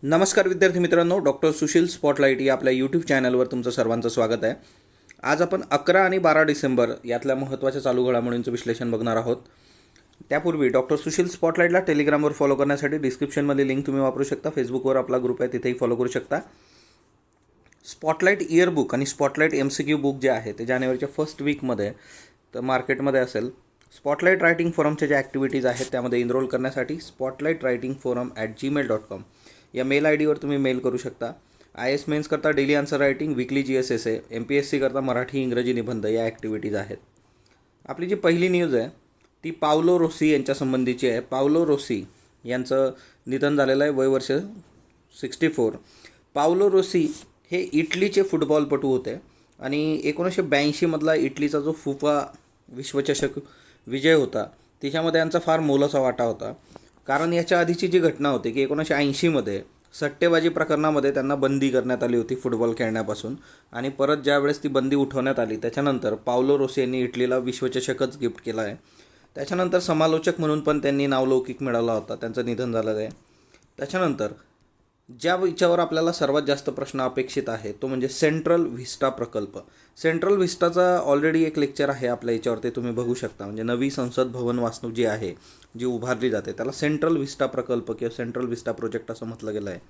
नमस्कार विद्यार्थी मित्रांनो, डॉक्टर सुशील स्पॉटलाईट या आपल्या यूट्यूब चॅनलवर तुमचं सर्वांचं स्वागत आहे. आज आपण 11 आणि 12 डिसेंबर यातल्या महत्त्वाच्या चालू घडामोडींचं विश्लेषण बघणार आहोत. त्यापूर्वी डॉक्टर सुशील स्पॉटलाईटला टेलिग्रामवर फॉलो करण्यासाठी डिस्क्रिप्शनमध्ये लिंक तुम्ही वापरू शकता. फेसबुकवर आपला ग्रुप आहे, तिथेही फॉलो करू शकता. स्पॉटलाईट इयर बुक आणि स्पॉटलाईट MCQ बुक जे आहे ते जानेवारीच्या फर्स्ट वीकमध्ये तर मार्केटमध्ये असेल. स्पॉटलाईट रायटिंग फोरमच्या ज्या ॲक्टिव्हिटीज आहेत त्यामध्ये इनरोल करण्यासाठी spotlightritingforum@gmail.com या मेल IDवर तुम्ही मेल करू शकता. IAS मेन्स करता daily answer writing, weekly GSSA, MPSC करता मराठी इंग्रजी निबंध या ॲक्टिव्हिटीज आहेत. आपली जी पहिली न्यूज आहे ती पावलो रोसी यांच्या संबंधीची आहे. पावलो रोसी यांचं निधन झालेलं आहे, वय वर्ष 64. पावलो रोसी हे इटलीचे फुटबॉलपटू होते आणि 1982मधला इटलीचा जो फुफा विश्वचषक विजय होता त्याच्यामध्ये यांचा फार मोलाचा वाटा होता. कारण याच्या आधीची जी घटना होती की 1980मध्ये सट्टेबाजी प्रकरणामध्ये त्यांना बंदी करण्यात आली होती फुटबॉल खेळण्यापासून, आणि परत ज्यावेळेस ती बंदी उठवण्यात आली त्याच्यानंतर पावलो रोसी यांनी इटलीला विश्वचषकच गिफ्ट केला आहे. त्याच्यानंतर समालोचक म्हणून पण त्यांनी नावलौकिक मिळवला होता. त्यांचं निधन झालेलं आहे. त्याच्यानंतर ज्या विषयावर आपल्याला सर्वात जास्त प्रश्न अपेक्षित आहे तो म्हणजे सेंट्रल व्हिस्टा प्रकल्प. सेंट्रल व्हिस्टाचा ऑलरेडी एक लेक्चर आहे आपल्या याच्यावरती, तुम्ही बघू शकता. म्हणजे नवी संसद भवन वास्तू जी आहे, जी उभारली जाते, त्याला सेंट्रल व्हिस्टा प्रकल्प किंवा सेंट्रल व्हिस्टा प्रोजेक्ट असं म्हटलं गेलं आहे.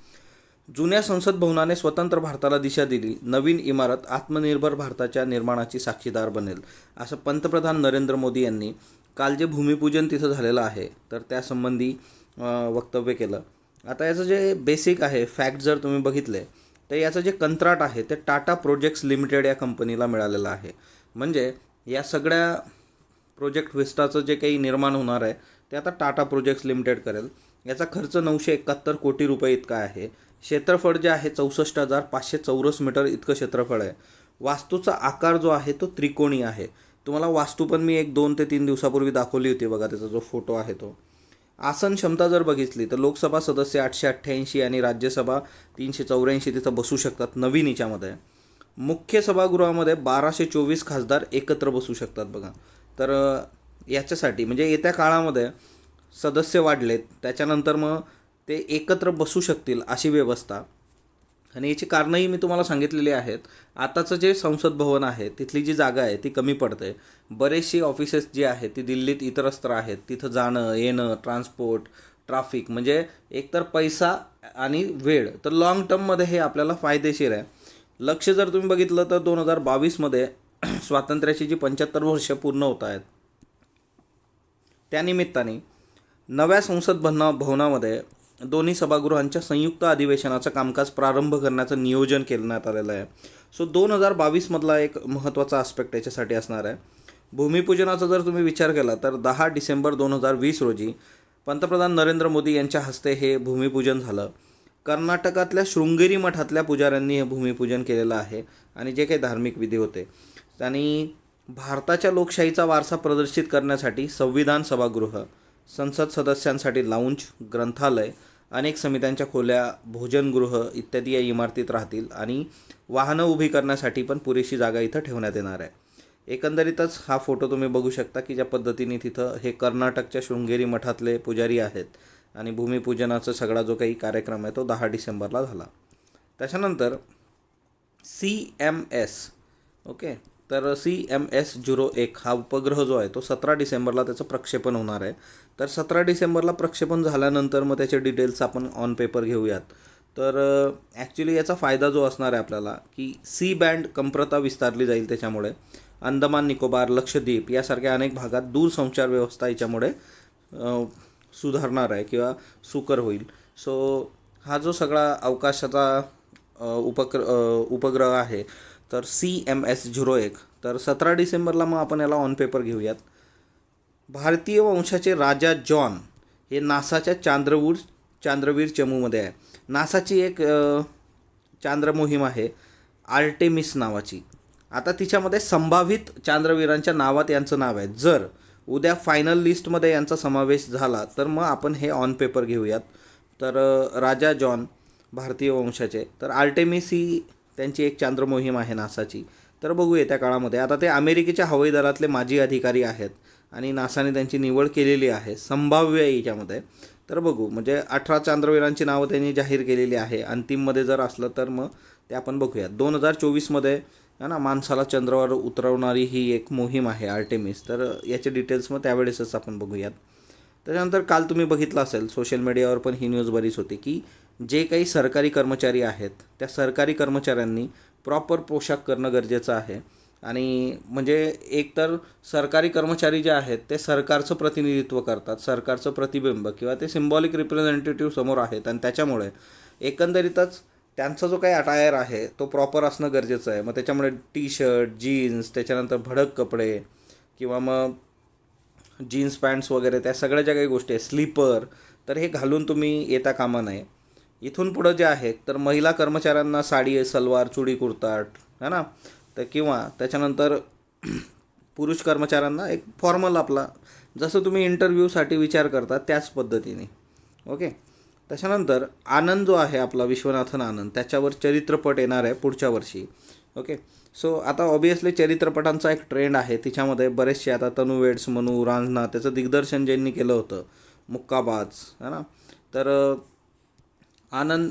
जुन्या संसद भवनाने स्वतंत्र भारताला दिशा दिली. नवीन इमारत आत्मनिर्भर भारताच्या निर्माणाची साक्षीदार बनेल, असं पंतप्रधान नरेंद्र मोदी यांनी काल जे भूमिपूजन तिथं झालेलं आहे तर त्यासंबंधी वक्तव्य केलं. आता याचं जे बेसिक आहे फॅक्ट जर तुम्ही बघितले तर याचं जे कंत्राट आहे ते टाटा प्रोजेक्ट्स लिमिटेड या कंपनीला मिळालेलं आहे. म्हणजे या सगळ्या प्रोजेक्ट व्हिस्टाचं जे काही निर्माण होणार आहे ते आता टाटा प्रोजेक्ट्स लिमिटेड करेल. याचा खर्च 971 कोटी रुपये इतका आहे. क्षेत्रफळ जे आहे 64,500 चौरस मीटर इतकं क्षेत्रफळ आहे. वास्तूचा आकार जो आहे तो त्रिकोणी आहे. तुम्हाला वास्तू पण मी 2 ते 3 दिवसापूर्वी दाखवली होती बघा, त्याचा जो फोटो आहे तो. आसन क्षमता जर बघितली तर लोकसभा सदस्य 888 आणि राज्यसभा 384 तिथं बसू शकतात नवीन हिच्यामध्ये. मुख्य सभागृहामध्ये 1224 खासदार एकत्र बसू शकतात बघा. तर याच्यासाठी म्हणजे येत्या काळामध्ये सदस्य वाढलेत त्याच्यानंतर मग ते एकत्र बसू शकतील अशी व्यवस्था. आणि याची कारणंही मी तुम्हाला सांगितलेली आहेत. आताचं जे संसद भवन आहे तिथली जी जागा आहे ती कमी पडते. बरेचशी ऑफिसेस जी आहेत ती दिल्लीत इतरत्र आहेत. तिथं जाणं येणं, ट्रान्सपोर्ट, ट्रॅफिक, म्हणजे एकतर पैसा आणि वेळ, तर लॉंग टर्ममध्ये हे आपल्याला फायदेशीर आहे. लक्ष जर तुम्ही बघितलं तर 2022मध्ये स्वातंत्र्याची जी 75 वर्ष पूर्ण होत आहेत त्यानिमित्ताने नव्या संसद भवनामध्ये दोन्ही सभागृहांच्या संयुक्त अधिवेशनाचं कामकाज प्रारंभ करण्याचं नियोजन करण्यात आलेलं आहे. सो 2022मधला एक महत्त्वाचा आस्पेक्ट याच्यासाठी असणार आहे. भूमिपूजनाचा जर तुम्ही विचार केला तर 10 डिसेंबर 2020 रोजी पंतप्रधान नरेंद्र मोदी यांच्या हस्ते हे भूमिपूजन झालं. कर्नाटकातल्या शृंगेरी मठातल्या पुजाऱ्यांनी हे भूमिपूजन केलेलं आहे आणि जे काही धार्मिक विधी होते. आणि भारताच्या लोकशाहीचा वारसा प्रदर्शित करण्यासाठी संविधान सभागृह, संसद सदस्यांसाठी लाऊंज, ग्रंथालय, अनेक समित्यांच्या खोल्या, भोजनगृह इत्यादी या इमारतीत राहतील आणि वाहनं उभी करण्यासाठी पण पुरेशी जागा इथं ठेवण्यात येणार आहे. एकंदरीतच हा फोटो तुम्ही बघू शकता की ज्या पद्धतीने तिथं हे कर्नाटकच्या शृंगेरी मठातले पुजारी आहेत आणि भूमिपूजनाचा सगळा जो काही कार्यक्रम आहे तो 10 डिसेंबरला झाला. त्याच्यानंतर CMS ओके, तर CMS-01 हा उपग्रह जो आहे तो 17 डिसेंबरला त्याचं प्रक्षेपण होणार आहे. तर 17 डिसेंबरला प्रक्षेपण झाल्यानंतर मग त्याचे डिटेल्स आपण ऑन पेपर घेऊयात. तर ॲक्च्युली याचा फायदा जो असणार आहे आपल्याला की सी बँड कमतरता विस्तारली जाईल. त्याच्यामुळे अंदमान निकोबार, लक्षद्वीप यासारख्या अनेक भागात दूरसंचार व्यवस्था याच्यामुळे सुधारणार आहे किंवा सुकर होईल. सो हा जो सगळा अवकाशाचा उपग्रह आहे तर CMS-01, तर 17 डिसेंबरला मग आपण याला ऑन पेपर घेऊयात. भारतीय वंशाचे राजा जॉन हे नासाच्या चांद्रवीर चमूमध्ये आहे. नासाची एक चांद्रमोहीम आहे आर्टेमिस नावाची. आता तिच्यामध्ये संभावित चांद्रवीरांच्या नावात यांचं नाव आहे. जर उद्या फायनल लिस्टमध्ये यांचा समावेश झाला तर मग आपण हे ऑन पेपर घेऊयात. तर राजा जॉन भारतीय वंशाचे, तर आर्टेमिस ही त्यांची एक चांद्रमोहीम आहे नासाची. तर बघूया त्या काळामध्ये. आता ते अमेरिकेच्या हवाई दलातले माजी अधिकारी आहेत आणि नासाने त्यांची निवड केलेली आहे. संभाव्य याच्यामध्ये तर बघू, म्हणजे 18 चांद्रवीरांची नावं त्यांनी जाहीर केलेली आहे. अंतिममध्ये जर असलं तर मग ते आपण बघूयात. 2024मध्ये है ना, माणसाला चंद्रावर उतरवणारी ही एक मोहीम आहे आर्टेमिस. तर याचे डिटेल्स मग त्यावेळेसच आपण बघूयात. त्याच्यानंतर काल तुम्ही बघितलं असेल सोशल मीडियावर पण ही न्यूज बरीच होती की जे काही सरकारी कर्मचारी आहेत त्या सरकारी कर्मचाऱ्यांनी प्रॉपर पोशाख करणं गरजेचं आहे. आणि म्हणजे एकतर सरकारी कर्मचारी जे आहेत ते सरकारचं प्रतिनिधित्व करतात, सरकारचं प्रतिबिंब किंवा ते सिम्बॉलिक रिप्रेझेंटेटिव्ह समोर आहेत, आणि त्याच्यामुळे एकंदरीतच त्यांचा जो काही अटायर आहे तो प्रॉपर असणं गरजेचं आहे. मग त्याच्यामुळे टी शर्ट, जीन्स, त्याच्यानंतर भडक कपडे किंवा मग जीन्स पॅन्ट्स वगैरे त्या सगळ्या ज्या काही गोष्टी आहेत, स्लीपर, तर हे घालून तुम्ही येता कामा नये. इथून पुढं जे आहे तर महिला कर्मचाऱ्यांना साडी, सलवार, चुडी, कुर्ता है ना, तर किंवा त्याच्यानंतर पुरुष कर्मचाऱ्यांना एक फॉर्मल आपला, जसं तुम्ही इंटरव्ह्यूसाठी विचार करता त्याच पद्धतीने. ओके. त्याच्यानंतर आनंद जो आहे आपला, विश्वनाथन आनंद, त्याच्यावर चरित्रपट येणार आहे पुढच्या वर्षी. ओके. सो आता ऑब्वियसली चरित्रपटांचा एक ट्रेंड आहे, तिच्यामध्ये बरेचसे आता तनू वेड्स, मनू रांझना, त्याचं दिग्दर्शन ज्यांनी केलं होतं, मुक्काबाज है ना, तर आनंद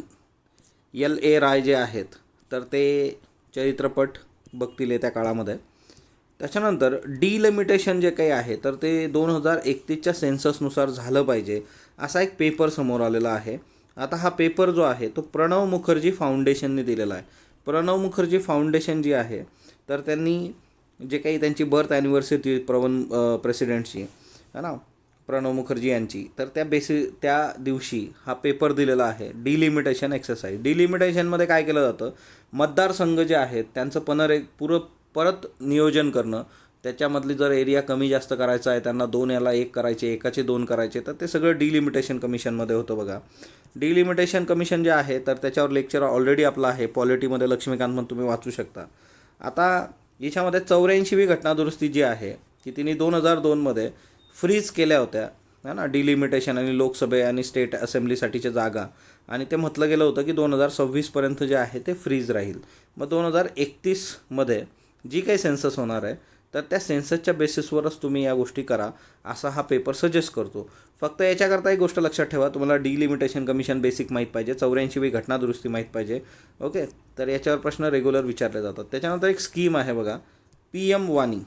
LA राय जे आहेत तर ते चरित्रपट बघतील येत्या काळामध्ये. त्याच्यानंतर डिलिमिटेशन जे काही आहे तर ते 2031च्या सेन्ससनुसार झालं पाहिजे, असा एक पेपर समोर आलेला आहे. आता हा पेपर जो आहे तो प्रणव मुखर्जी फाउंडेशनने दिलेला आहे. प्रणव मुखर्जी फाउंडेशन जी आहे तर त्यांनी जे काही त्यांची बर्थ ॲनिव्हर्सरी प्रेसिडेंटची है ना, प्रणव मुखर्जी यांची, तर त्या दिवशी हा पेपर दिलेला आहे, डिलिमिटेशन एक्सरसाइज. डिलिमिटेशनमध्ये काय केलं जातं, मतदारसंघ जे आहेत त्यांचं परत नियोजन करणं, त्याच्यामधली जर एरिया कमी जास्त करायचा आहे, त्यांना 2 याला 1 करायचे, एकाचे 2 करायचे, तर ते सगळं डिलिमिटेशन कमिशनमध्ये होतं बघा. डिलिमिटेशन कमिशन जे आहे तर त्याच्यावर लेक्चर ऑलरेडी आपलं आहे, पॉलिटीमध्ये लक्ष्मीकांत पण तुम्ही वाचू शकता. आता याच्यामध्ये 84वी घटनादुरुस्ती जी आहे की तिने 2002मध्ये फ्रीज केल्या होत्या है ना, डिलिमिटेशन आणि लोकसभे आणि स्टेट असेंब्लीसाठीच्या जागा, आणि ते म्हटलं गेलं होतं की 2026पर्यंत जे आहे ते फ्रीज राहील. मग 2031मध्ये जी काही सेन्सस होणार आहे तर त्या सेन्ससच्या बेसिसवरच तुम्ही या गोष्टी करा, असा हा पेपर सजेस्ट करतो. फक्त याच्याकरता एक गोष्ट लक्षात ठेवा, तुम्हाला डिलिमिटेशन कमिशन बेसिक माहीत पाहिजे, 84वी घटनादुरुस्ती माहीत पाहिजे. ओके. तर याच्यावर प्रश्न रेग्युलर विचारले जातात. त्याच्यानंतर एक स्कीम आहे बघा, PM वाणी.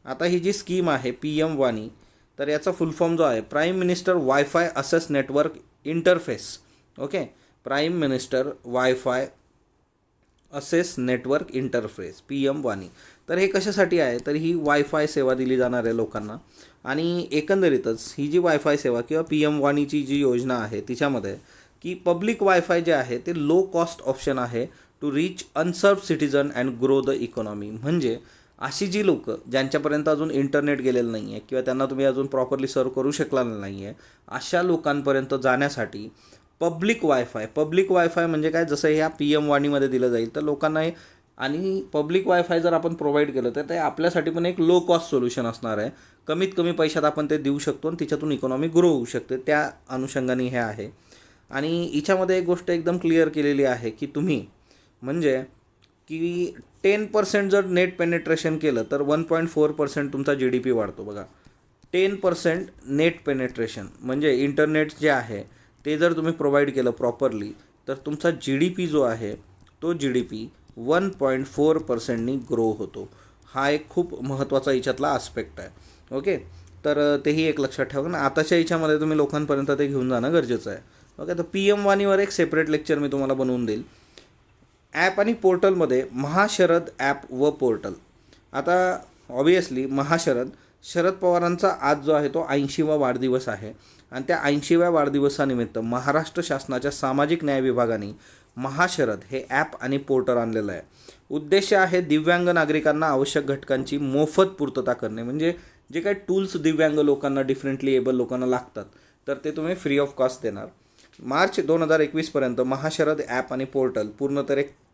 आता ही जी स्कीम आहे PM वाणी, तर याचा फुल फॉर्म जो आहे prime minister wifi assess network interface. Okay. Prime minister wifi assess network interface, PM वाणी. तर हे कशासाठी आहे, तर ही वायफाय सेवा दिली जाणार आहे लोकांना, आणि एकंदरीतच ही जी वायफाय सेवा किंवा PM वाणीची जी योजना आहे तिच्यामध्ये की पब्लिक वायफाय जे आहे ते लो कॉस्ट ऑप्शन आहे to reach unserved citizen and grow the economy. म्हणजे अशी जी लोक ज्यांच्यापर्यंत अजून इंटरनेट गेलेलं नाही आहे किंवा त्यांना तुम्ही अजून प्रॉपरली सर्व करू शकला नाही आहे, अशा लोकांपर्यंत जाण्यासाठी पब्लिक वायफाय म्हणजे काय, जसं ह्या PM वाणीमध्ये दिलं जाईल तर लोकांना हे, आणि पब्लिक वायफाय जर आपण प्रोव्हाइड केलं तर ते आपल्यासाठी पण एक लो कॉस्ट सोल्युशन असणार आहे. कमीत कमी पैशात आपण ते देऊ शकतो आणि तिच्यातून इकॉनॉमी ग्रो होऊ शकते, त्या अनुषंगाने हे आहे. आणि हिच्यामध्ये एक गोष्ट एकदम क्लिअर केलेली आहे की तुम्ही म्हणजे की 10% जर नेट पेनेट्रेशन केलं तर 1.4% तुमचा GDP वाढतो बघा. 10% नेट पेनेट्रेशन म्हणजे इंटरनेट जे आहे ते जर तुम्ही प्रोव्हाइड केलं प्रॉपरली तर तुमचा GDP जो आहे तो GDP 1.4%नी ग्रो होतो. हा एक खूप महत्त्वाचा याच्यातला आस्पेक्ट आहे. ओके. तर तेही एक लक्षात ठेवा ना, आताच्या याच्यामध्ये तुम्ही लोकांपर्यंत ते घेऊन जाणं गरजेचं आहे. ओके. तर PM वाणीवर एक सेपरेट लेक्चर मी तुम्हाला बनवून देईल. ॲप आणि पोर्टलमध्ये महाशरद ॲप व पोर्टल. आता ऑब्वियसली शरद पवारांचा आज जो आहे तो 80वा वाढदिवस आहे, आणि त्या 80व्या वाढदिवसानिमित्त महाराष्ट्र शासनाच्या सामाजिक न्याय विभागाने महाशरद हे ॲप आणि पोर्टल आणलेलं आहे. उद्देश आहे दिव्यांग नागरिकांना आवश्यक घटकांची मोफत पूर्तता करणे. म्हणजे जे काही टूल्स दिव्यांग लोकांना, डिफरंटली एबल लोकांना लागतात तर ते तुम्ही फ्री ऑफ कॉस्ट देणार. मार्च 2021पर्यंत महाशरद ॲप आणि पोर्टल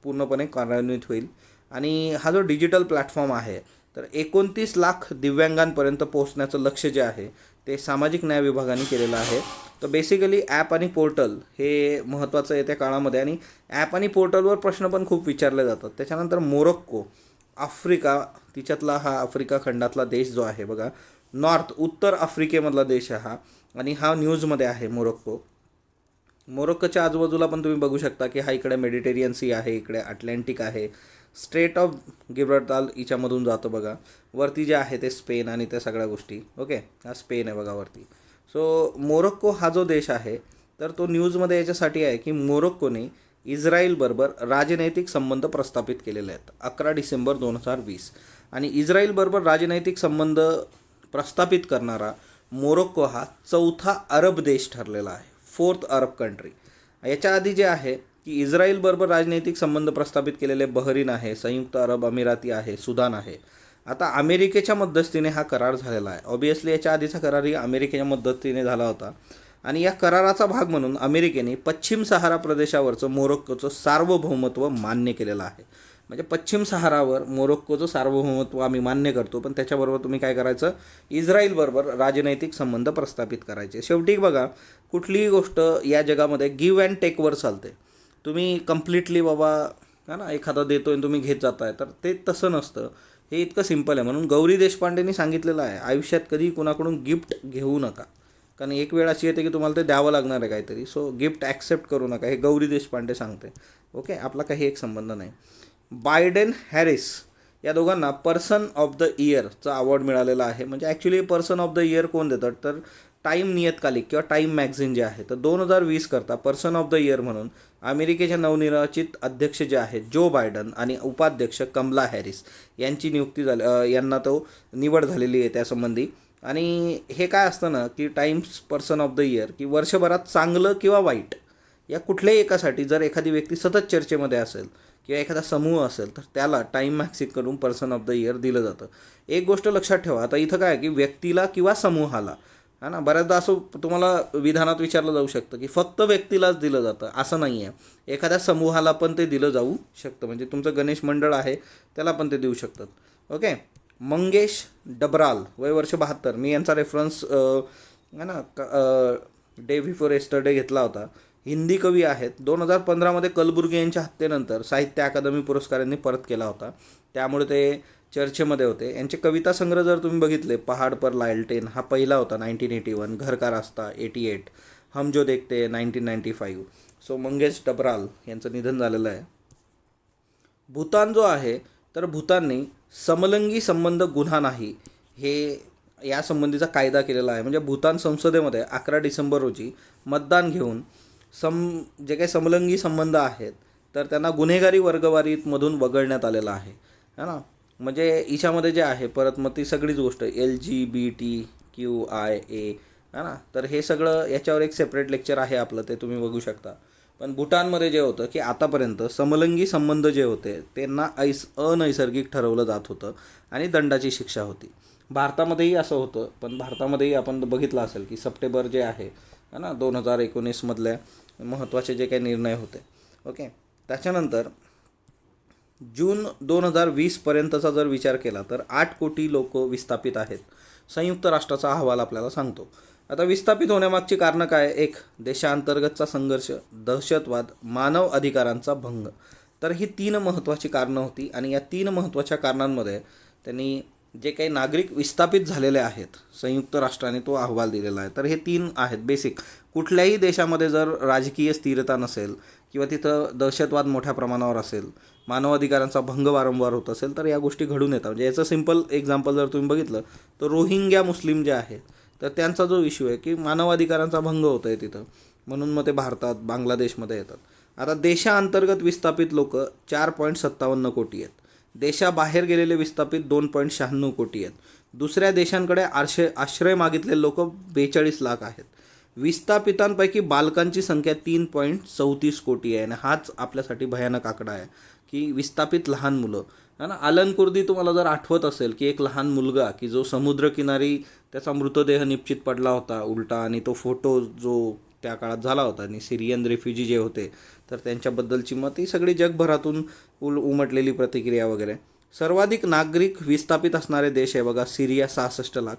पूर्णपणे कार्यान्वित होईल. आणि हा जो डिजिटल प्लॅटफॉर्म आहे तर 29 लाख दिव्यांगांपर्यंत पोहोचण्याचं लक्ष्य जे आहे ते सामाजिक न्याय विभागाने केलेलं आहे. तर बेसिकली ॲप आणि पोर्टल हे महत्त्वाचं येत्या काळामध्ये, आणि ॲप आणि पोर्टलवर प्रश्न पण खूप विचारले जातात. त्याच्यानंतर मोरोक्को, आफ्रिका, तिच्यातला हा आफ्रिका खंडातला देश जो आहे बघा, उत्तर आफ्रिकेमधला देश आहे हा, आणि हा न्यूजमध्ये आहे मोरोक्को. मोरोक्कोच्या आजूबाजूला पण तुम्ही बघू शकता की हा इकडे मेडिटेरियन सी आहे, इकडे अटलांटिक आहे, स्ट्रेट ऑफ गिब्राल्टर हिच्यामधून जातो बघा. वरती जे आहे ते स्पेन आणि त्या सगळ्या गोष्टी. ओके, हा स्पेन आहे बघा वरती. सो मोरोक्को हा जो देश आहे तर तो न्यूजमध्ये याच्यासाठी आहे की मोरोक्कोने इस्रायलबरोबर राजनैतिक संबंध प्रस्थापित केलेले आहेत 11 डिसेंबर 2020. आणि इस्रायलबरोबर राजनैतिक संबंध प्रस्थापित करणारा मोरोक्को हा चौथा अरब देश ठरलेला आहे, 4th अरब कंट्री. याच्या आधी जे आहे की इस्रायलबरोबर राजनैतिक संबंध प्रस्थापित केलेले बहरीन आहे, संयुक्त अरब अमिराती आहे, सुदान आहे. आता अमेरिकेच्या मध्यस्थीने हा करार झालेला आहे. ऑब्वियसली याच्या आधीचा करारही अमेरिकेच्या मध्यस्थीने झाला होता. आणि या कराराचा भाग म्हणून अमेरिकेने पश्चिम सहारा प्रदेशावरचं मोरोक्कोचं सार्वभौमत्व मान्य केलेलं आहे. म्हणजे पश्चिम सहारावर मोरोक्कोचं सार्वभौमत्व आम्ही मान्य करतो, पण त्याच्याबरोबर तुम्ही काय करायचं, इस्रायलबरोबर राजनैतिक संबंध प्रस्थापित करायचे. शेवटी बघा, कुठलीही गोष्ट या जगामध्ये गिव्ह अँड टेकवर चालते. तुम्ही कम्प्लिटली बाबा हा ना एखादा देतोय आणि तुम्ही घेत जाताय, तर ते तसं नसतं. हे इतकं सिंपल आहे. म्हणून गौरी देशपांडेंनी सांगितलेलं आहे, आयुष्यात कधी कुणाकडून गिफ्ट घेऊ नका, कारण एक वेळ अशी येते की तुम्हाला ते द्यावं लागणार आहे काहीतरी. सो गिफ्ट ॲक्सेप्ट करू नका, हे गौरी देशपांडे सांगते. ओके, आपला काही एक संबंध नाही. बायडेन हॅरिस या दोघांना पर्सन ऑफ द इयरचा अवॉर्ड मिळालेला आहे. म्हणजे actually person of the year कोण देतात, तर टाईम नियतकालिक किंवा टाईम मॅगझिन जे आहे, तर 2020 करता पर्सन ऑफ द इयर म्हणून अमेरिकेचे नवनिर्वाचित अध्यक्ष जे आहेत जो बायडन आणि उपाध्यक्ष कमला हॅरिस यांची नियुक्ती झाली, यांना तो निवड झालेली आहे त्यासंबंधी. आणि हे काय असतं ना की Times person of the year की वर्षभरात चांगलं किंवा वाईट या कुठल्याही एकासाठी जर एखादी व्यक्ती सतत चर्चेमध्ये असेल किंवा एखादा समूह असेल तर त्याला टाईम मॅगझिन करून पर्सन ऑफ द इयर दिलं जातं. एक गोष्ट लक्षात ठेवा, आता इथं काय की व्यक्तीला किंवा समूहाला, हा ना, बऱ्याचदा असं तुम्हाला विधानात विचारलं जाऊ शकतं की फक्त व्यक्तीलाच दिलं जातं, असं नाही आहे. एखाद्या समूहाला पण ते दिलं जाऊ शकतं. म्हणजे तुमचं गणेश मंडळ आहे त्याला पण ते देऊ शकतात. ओके, मंगेश डबराल, वय वर्ष 72. मी यांचा रेफरन्स है ना डे बिफोर येस्टरडे घेतला होता. हिंदी कवी आहेत. 2015 कलबुर्गी यांच्या हत्येनंतर साहित्य अकादमी पुरस्कार यांनी परत केला होता, त्यामुळे ते चर्चेमध्ये होते. यांचे कविता संग्रह जर तुम्ही बघितले, पहाड पर लालटेन हा पहिला होता 1981, घर का रास्ता 88, हम जो देखते 1995. सो मंगेश डबराल यांचं निधन झालेलं आहे. भूतान जो आहे तर भूतानने समलिंगी संबंध गुन्हा नाही हे यासंबंधीचा कायदा केलेला आहे. म्हणजे भूतान संसदेमध्ये 11 डिसेंबर रोजी मतदान घेऊन जे काही समलिंगी संबंध आहेत तर त्यांना गुन्हेगारी वर्गवारीमधून वगळण्यात आलेलं आहे, है ना. म्हणजे हिच्यामध्ये जे आहे परत मग ती सगळीच गोष्ट LGBTQIA, है ना, तर हे सगळं याच्यावर एक सेपरेट लेक्चर आहे आपलं, ते तुम्ही बघू शकता. पण भूटानमध्ये जे होतं की आतापर्यंत समलिंगी संबंध जे होते त्यांना अनैसर्गिक ठरवलं जात होतं आणि दंडाची शिक्षा होती. भारतामध्येही असं होतं, पण भारतामध्येही आपण बघितलं असेल की सप्टेंबर जे आहे ना 2019मधल्या महत्त्वाचे जे काही निर्णय होते. ओके, त्याच्यानंतर जून 2020पर्यंतचा जर विचार केला तर 8 कोटी लोक विस्थापित आहेत, संयुक्त राष्ट्राचा अहवाल आपल्याला सांगतो. आता विस्थापित होण्यामागची कारणं काय? 1, देशांतर्गतचा संघर्ष, दहशतवाद, मानव अधिकारांचा भंग. तर ही 3 महत्त्वाची कारणं होती आणि या 3 महत्त्वाच्या कारणांमध्ये त्यांनी जे काही नागरिक विस्थापित झालेले आहेत संयुक्त राष्ट्राने तो अहवाल दिलेला आहे. तर हे 3 आहेत बेसिक. कुठल्याही देशामध्ये जर राजकीय स्थिरता नसेल किंवा तिथं दहशतवाद मोठ्या प्रमाणावर असेल, मानवाधिकारांचा भंग वारंवार होत असेल तर या गोष्टी घडून येतात. म्हणजे याचं सिंपल एक्झाम्पल जर तुम्ही बघितलं तर रोहिंग्या मुस्लिम जे आहेत तर त्यांचा जो इश्यू आहे की मानवाधिकारांचा भंग होत आहे तिथं, म्हणून मग ते भारतात बांगलादेशमध्ये येतात. आता देशांतर्गत विस्थापित लोक 4.57 कोटी आहेत. देशाबाहेर गेलेले विस्थापित 2.96 कोटी आहेत. दुसऱ्या देशांकडे आश्रय मागितलेले लोक 42 लाख आहेत. विस्थापितांपैकी बालकांची संख्या 3.34 कोटी आहे आणि हाच आपल्यासाठी भयानक आकडा आहे की विस्थापित लहान मुलं, है ना. अलन कुर्दी तुम्हाला जर आठवत असेल की एक लहान मुलगा की जो समुद्रकिनारी त्याचा मृतदेह निश्चित पडला होता उलटा, आणि तो फोटो जो त्या काळात झाला होता आणि सिरियन रेफ्युजी जे होते तर त्यांच्याबद्दलची मग ती सगळी जगभरातून उमटलेली प्रतिक्रिया वगैरे. सर्वाधिक नागरिक विस्थापित असणारे देश आहे बघा, सिरिया 66 लाख,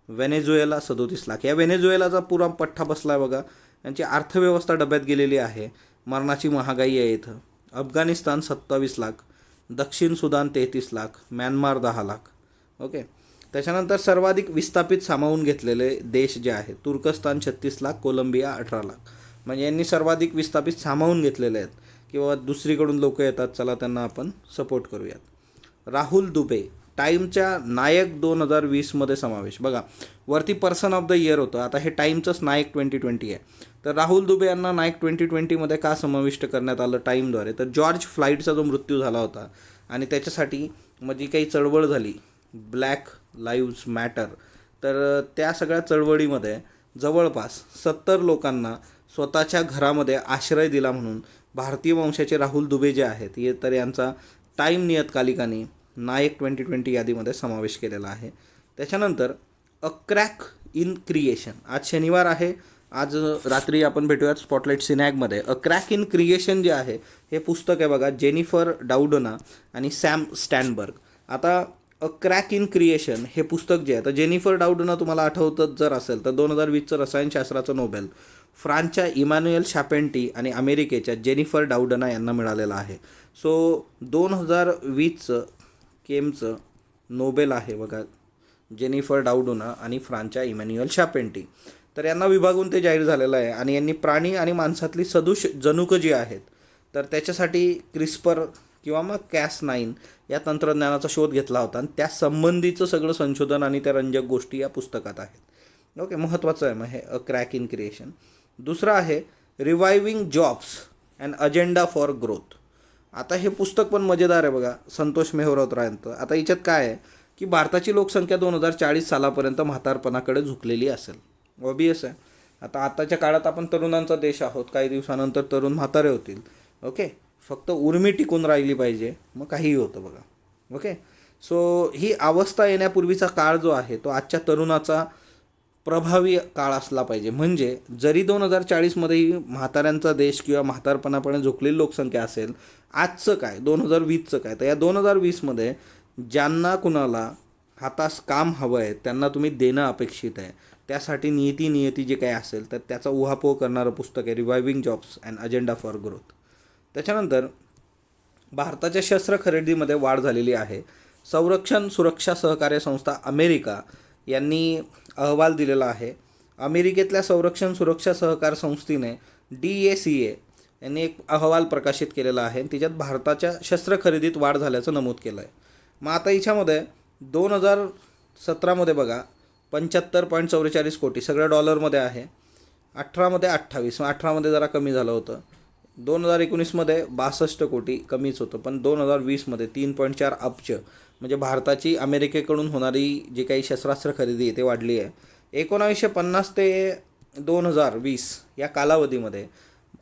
व्हेनेझुएला 37 लाख. या व्हेनेझुएलाचा पुरा पठ्ठा बसला आहे बघा. यांची अर्थव्यवस्था डब्यात गेलेली आहे, मरणाची महागाई आहे इथं. अफगाणिस्तान 27 लाख, दक्षिण सुदान 33 लाख, म्यानमार 10 लाख. ओके, त्याच्यानंतर सर्वाधिक विस्थापित सामावून घेतलेले देश जे आहेत, तुर्कस्तान 36 लाख, कोलंबिया 18 लाख. म्हणजे यांनी सर्वाधिक विस्थापित सामावून घेतलेले आहेत, किंवा दुसरीकडून लोक येतात, चला त्यांना आपण सपोर्ट करूयात. राहुल दुबे टाईमच्या नायक 2020मध्ये समावेश. बघा वरती पर्सन ऑफ द इयर होतं, आता हे टाईमचंच नायक 2020 आहे. तर राहुल दुबे यांना नायक 2020मध्ये का समाविष्ट करण्यात आलं टाईमद्वारे, तर जॉर्ज फ्लाईडचा जो मृत्यू झाला होता आणि त्याच्यासाठी जी काही चळवळ झाली, ब्लॅक लाईव्ज मॅटर, तर त्या सगळ्या चळवळीमध्ये जवळपास 70 लोकांना स्वतःच्या घरामध्ये आश्रय दिला म्हणून भारतीय वंशाचे राहुल दुबे जे आहेत तर यांचा टाईम नियतकालिकाने नायक 2020 यादीमध्ये समावेश केलेला आहे. त्याच्यानंतर अ क्रॅक इन क्रिएशन, आज शनिवार आहे, आज रात्री आपण भेटूयात स्पॉटलाईट सिनॅगमध्ये. अ क्रॅक इन क्रिएशन जे आहे हे पुस्तक आहे बघा, जेनिफर डाउडना आणि सॅम स्टॅनबर्ग. आता अ क्रॅक इन क्रिएशन हे पुस्तक जे आहे, तर जेनिफर डाउडना तुम्हाला आठवतच जर असेल तर 2020चं रसायनशास्त्राचं नोबेल फ्रान्सच्या इमॅन्युएल शापेंटी आणि अमेरिकेच्या जेनिफर डाउडना यांना मिळालेला आहे. सो 2020चं केमचं नोबेल आहे बघा, जेनिफर डाउडना आणि फ्रान्सच्या इमॅन्युएल शापेंटी. तर यांना विभागून ते जाहीर झालेलं आहे आणि यांनी प्राणी आणि माणसातली सदृश जनुकं जी आहेत तर त्याच्यासाठी क्रिस्पर किंवा मग Cas9 या तंत्रज्ञानाचा शोध घेतला होता आणि त्या संबंधीचं सगळं संशोधन आणि त्या रंजक गोष्टी या पुस्तकात आहेत. ओके, महत्त्वाचं आहे मग हे अ क्रॅक इन क्रिएशन. दुसरं आहे reviving jobs and agenda for growth. आता हे पुस्तक पण मजेदार आहे बघा, संतोष मेहरोत्रांचं. आता याच्यात काय आहे की भारताची लोकसंख्या 2040 सालापर्यंत म्हातारपणाकडे झुकलेली असेल. ऑबियस आहे, आताच्या काळात आपण तरुणांचा देश आहोत, काही दिवसानंतर तरुण म्हातारे होतील. ओके, फक्त उर्मी टिकून राहिली पाहिजे, मग काहीही होतं बघा. ओके, सो ही अवस्था येण्यापूर्वीचा काळ जो आहे तो आजच्या तरुणाचा प्रभावी काळ असला पाहिजे. म्हणजे जरी 2040मध्येही म्हाताऱ्यांचा देश किंवा म्हातारपणापणे झुकलेली लोकसंख्या असेल, आजचं काय 2020चं काय, तर या 2020मध्ये ज्यांना कुणाला हातास काम हवं आहे त्यांना तुम्ही देणं अपेक्षित आहे. त्यासाठी नियती जे काही असेल तर त्याचा उहापोह करणारं पुस्तक आहे reviving jobs and agenda for growth. त्याच्यानंतर भारताच्या शस्त्र खरेदीमध्ये वाढ झालेली आहे. संरक्षण सुरक्षा सहकार्य संस्था अमेरिका यांनी अहवाल दिलेला आहे. अमेरिकेतल्या संरक्षण सुरक्षा सहकार संस्थेने DACA यांनी एक अहवाल प्रकाशित केलेला आहे. त्याच्यात भारताच्या शस्त्र खरेदीत वाढ झाल्याचं नमूद केलं आहे. मग आता याच्यामध्ये 2017मध्ये बघा 75.44 कोटी सगळं डॉलरमध्ये आहे. 18मध्ये 28, 18मध्ये जरा कमी झालं होतं. 2019मध्ये 62 कोटी कमीच होतं, पण 2020मध्ये 3.4 अब्ज म्हणजे भारताची अमेरिकेकडून होणारी जी काही शस्त्रास्त्र खरेदी आहे ते वाढली आहे. 1950 ते 2020 या कालावधीमध्ये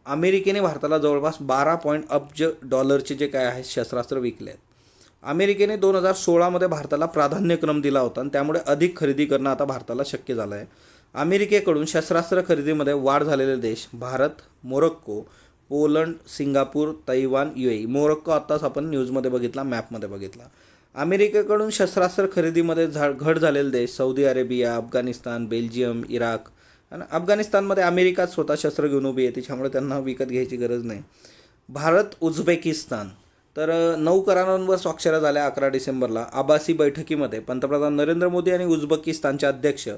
अमेरिकेने भारताला जवळपास 12 अब्ज डॉलरचे जे काय आहेत शस्त्रास्त्र विकले आहेत. अमेरिकेने 2016मध्ये भारताला प्राधान्यक्रम दिला होता आणि त्यामुळे अधिक खरेदी करणं आता भारताला शक्य झालं आहे. अमेरिकेकडून शस्त्रास्त्र खरेदीमध्ये वाढ झालेले देश Bharat, Morocco, Poland, Singapore, Taiwan, UAE. Morocco आत्ताच आपण न्यूजमध्ये बघितला, मॅपमध्ये बघितला. अमेरिकेकडून शस्त्रास्त्र खरेदीमध्ये घट झालेले देश Saudi Arabia, Afghanistan, Belgium, Iraq. आणि अफगाणिस्तानमध्ये अमेरिकाच स्वतः शस्त्र घेऊन उभी आहे, त्याच्यामुळे त्यांना विकत घ्यायची गरज नाही. भारत, उझबेकिस्तान. तर 9 करारांवर स्वाक्षऱ्या झाल्या 11 डिसेंबरला. आभासी बैठकीमध्ये पंतप्रधान नरेंद्र मोदी आणि उझबेकिस्तानचे अध्यक्ष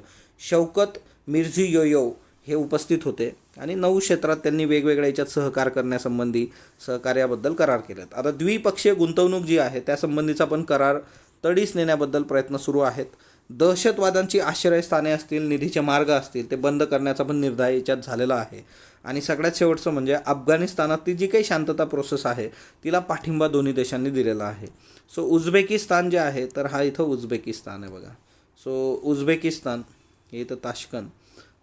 शौकत मिर्झियोयेव हे उपस्थित होते आणि 9 क्षेत्रात त्यांनी वेगवेगळ्या याच्यात सहकार करण्यासंबंधी सहकार्याबद्दल करार केलेत. आता द्विपक्षीय गुंतवणूक जी आहे त्यासंबंधीचा पण करार तडीस नेण्याबद्दल प्रयत्न सुरू आहेत. दहशतवादांची आश्रयस्थाने असतील, निधीचे मार्ग असतील ते बंद करण्याचा पण निर्धार याच्यात झालेला आहे. आणि सगळ्यात शेवटचं म्हणजे अफगाणिस्तानातली जी काही शांतता प्रोसेस आहे तिला पाठिंबा दोन्ही देशांनी दिलेला आहे. सो उझबेकिस्तान जे आहे तर हा इथं उझबेकिस्तान आहे बघा. सो उझबेकिस्तान हे इथं ताश्कंद.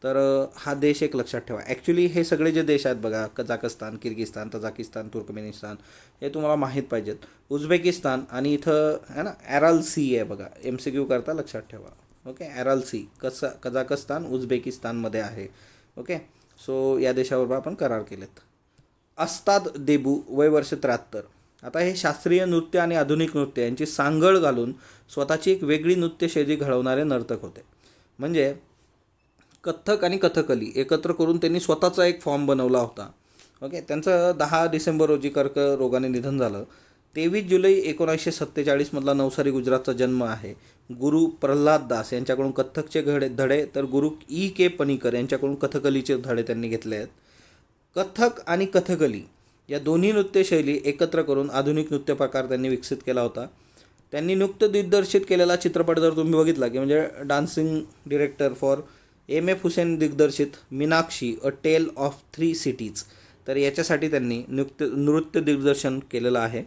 तर हा देश एक लक्षात ठेवा. ॲक्च्युली हे सगळे जे देश आहेत बघा, कझाकस्तान, किर्गिस्तान, तजाकिस्तान, तुर्कमेनिस्तान, हे तुम्हाला माहीत पाहिजेत. उझबेकिस्तान आणि इथं आहे ना ॲरल सी आहे बघा, MCQ करता लक्षात ठेवा. ओके, ॲरल सी कझाकस्तान उझबेकिस्तानमध्ये आहे. ओके, सो या देशाबरोबर आपण करार केलेत. अस्ताद देबू, वय वर्ष 73. आता हे शास्त्रीय नृत्य आणि आधुनिक नृत्य यांची सांगड घालून स्वतःची एक वेगळी नृत्यशैली घडवणारे नर्तक होते. म्हणजे कथ्थक आणि कथकली एकत्र करून त्यांनी स्वतःचा एक फॉर्म बनवला होता. ओके, त्यांचं 10 डिसेंबर रोजी कर्करोगाने निधन झालं. 23 जुलै 1947मधला नवसारी गुजरातचा जन्म आहे. गुरु प्रल्हाद दास यांच्याकडून कथ्थकचे धडे तर गुरु के पणीकर यांच्याकडून कथकलीचे धडे त्यांनी घेतले आहेत. कथक आणि कथकली या दोन्ही नृत्यशैली एकत्र करून आधुनिक नृत्य प्रकार त्यांनी विकसित केला होता. त्यांनी नुकतं दिग्दर्शित केलेला चित्रपट जर तुम्ही बघितला की म्हणजे dancing director for M.F. Hussain दिग्दर्शित मीनाक्षी अ टेल ऑफ 3 सिटीज, तर याच्यासाठी त्यांनी नृत्य दिग्दर्शन केलेलं आहे.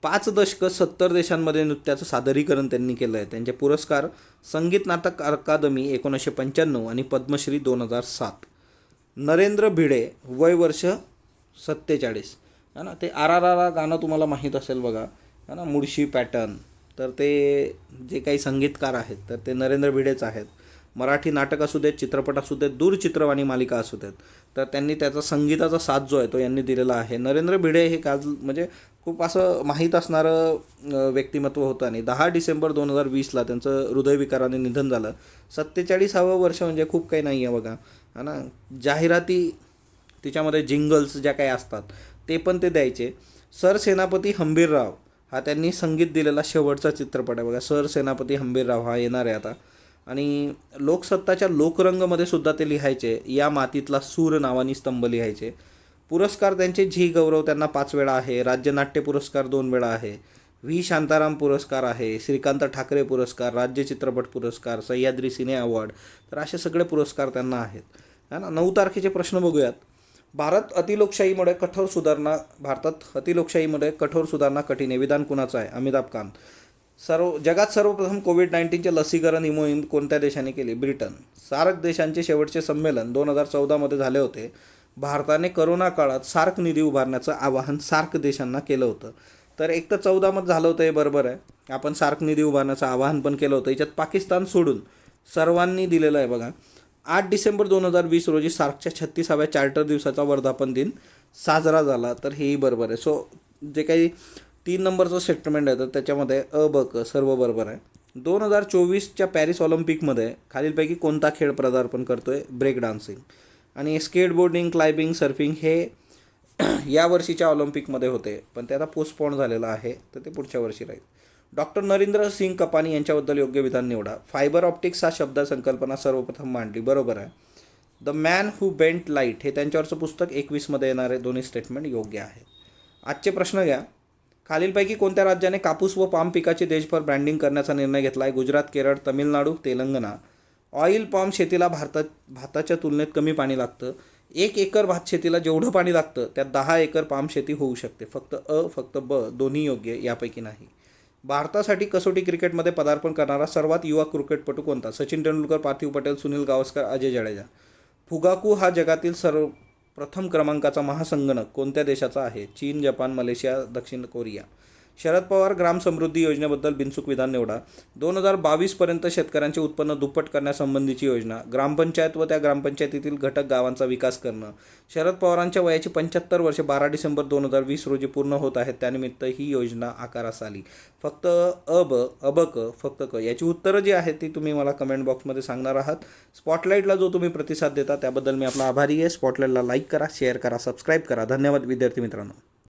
5 दशकं 70 देशांमध्ये नृत्याचं सादरीकरण त्यांनी केलं आहे. त्यांचे पुरस्कार संगीत नाटक अकादमी 1995 आणि पद्मश्री 2007. नरेंद्र भिडे वय वर्ष 47 है ना. ते RRR गाणं तुम्हाला माहीत असेल बघा है ना, मुळशी पॅटर्न. तर ते जे काही संगीतकार आहेत तर ते नरेंद्र भिडेच आहेत. मराठी नाटक असू देत, चित्रपट असू देत, दूरचित्रवाणी मालिका असू देत, तर त्यांनी त्याचा संगीताचा साथ जो आहे तो यांनी दिलेला आहे. नरेंद्र भिडे हे म्हणजे खूप असं माहीत असणारं व्यक्तिमत्व होतं आणि 10 डिसेंबर 2020ला त्यांचं हृदयविकाराने निधन झालं. 47वं वर्ष म्हणजे खूप काही नाही आहे बघा है ना. जाहिराती तिच्यामध्ये जिंगल्स ज्या काही असतात ते पण ते द्यायचे. सरसेनापती हंबीरराव हा त्यांनी संगीत दिलेला शेवटचा चित्रपट आहे बघा. सरसेनापती हंबीरराव हा येणार आहे आता. आणि लोकसत्ताच्या लोकरंगमध्ये सुद्धा ते लिहायचे. या मातीतला सूर नावानी स्तंभ लिहायचे. पुरस्कार त्यांचे झी गौरव त्यांना 5 वेळा आहे. राज्य नाट्य पुरस्कार 2 वेळा आहे. व्ही शांताराम पुरस्कार आहे. श्रीकांत ठाकरे पुरस्कार, राज्य चित्रपट पुरस्कार, सह्याद्री सिने अवॉर्ड, तर असे सगळे पुरस्कार त्यांना आहेत है ना. 9 तारखेचे प्रश्न बघूयात. भारतात अतिलोकशाहीमुळे कठोर सुधारणा कठीण आहे. विधान कुणाचं आहे? अमिताभ कांत. जगात सर्वप्रथम कोविड-19चे लसीकरण ही मोहीम कोणत्या देशाने केली? ब्रिटन. सार्क देशांचे शेवटचे संमेलन 2014मध्ये झाले होते. भारताने करोना काळात सार्क निधी उभारण्याचं आवाहन सार्क देशांना केलं होतं. तर एक तर 14मध्ये झालं होतं हे बरोबर आहे. आपण सार्क निधी उभारण्याचं आवाहन पण केलं होतं. याच्यात पाकिस्तान सोडून सर्वांनी दिलेलं आहे बघा. 8 डिसेंबर 2020 रोजी सार्कच्या 36व्या चार्टर दिवसाचा वर्धापन दिन साजरा झाला. तर हेही बरोबर आहे. सो जे काही 3 नंबरचं स्टेटमेंट आहे तर त्याच्यामध्ये ब क सर्व बरोबर आहे. 2024च्या पॅरिस ऑलिम्पिकमध्ये खालीलपैकी कोणता खेळ पदार्पण करतो आहे? Break dancing. आणि स्केटबोर्डिंग, क्लाइम्बिंग, सर्फिंग हे या वर्षीच्या ऑलिम्पिकमध्ये होते पण ते आता पोस्टपोन झालेलं आहे तर ते पुढच्या वर्षी राहील. डॉक्टर नरेंद्र सिंग कपानी यांच्याबद्दल योग्य विधान निवडा. फायबर ऑप्टिक्स हा शब्द संकल्पना सर्वप्रथम मांडली. बरोबर आहे. The man who bent light हे त्यांच्यावरचं पुस्तक 21मध्ये येणारे दोन्ही स्टेटमेंट योग्य आहे. आजचे प्रश्न घ्या. खालीलपैकी कोणत्या राज्याने कापूस व पाम पिकाचे देशभर ब्रँडिंग करण्याचा निर्णय घेतला आहे? गुजरात, केरळ, तमिळनाडू, तेलंगणा. ऑइल पाम शेतीला भाताच्या तुलनेत कमी पाणी लागतं. 1 एकर भात शेतीला जेवढं पाणी लागतं त्यात 10 एकर पाम शेती होऊ शकते. फक्त ब दोन्ही योग्य, यापैकी नाही. भारतासाठी कसोटी क्रिकेटमध्ये पदार्पण करणारा सर्वात युवा क्रिकेटपटू कोणता? सचिन तेंडुलकर, पार्थिव पटेल, सुनील गावस्कर, अजय जडेजा. फुगाकू हा जगातील प्रथम क्रमांकाचा महासंगणक कोणत्या देशाचा आहे? चीन, जपान, मलेशिया, दक्षिण कोरिया. शरद पवार ग्राम समृद्धी योजनेबद्दल बिनचूक विधान निवडा. 2022पर्यंत शेतकऱ्यांचे उत्पन्न दुप्पट करण्यासंबंधीची योजना. ग्रामपंचायत व त्या ग्रामपंचायतीतील घटक गावांचा विकास करणं. शरद पवारांच्या वयाची 75 वर्षे 12 डिसेंबर 2020 रोजी पूर्ण होत आहेत. त्यानिमित्त ही योजना आकारास आली. फक्त फक्त क याची उत्तरं जी आहेत ती तुम्ही मला कमेंट बॉक्समध्ये सांगणार आहात. स्पॉटलाईटला जो तुम्ही प्रतिसाद देता त्याबद्दल मी आपला आभारी आहे. स्पॉटलाईटला लाईक करा, शेअर करा, सबस्क्राईब करा. धन्यवाद विद्यार्थी मित्रांनो.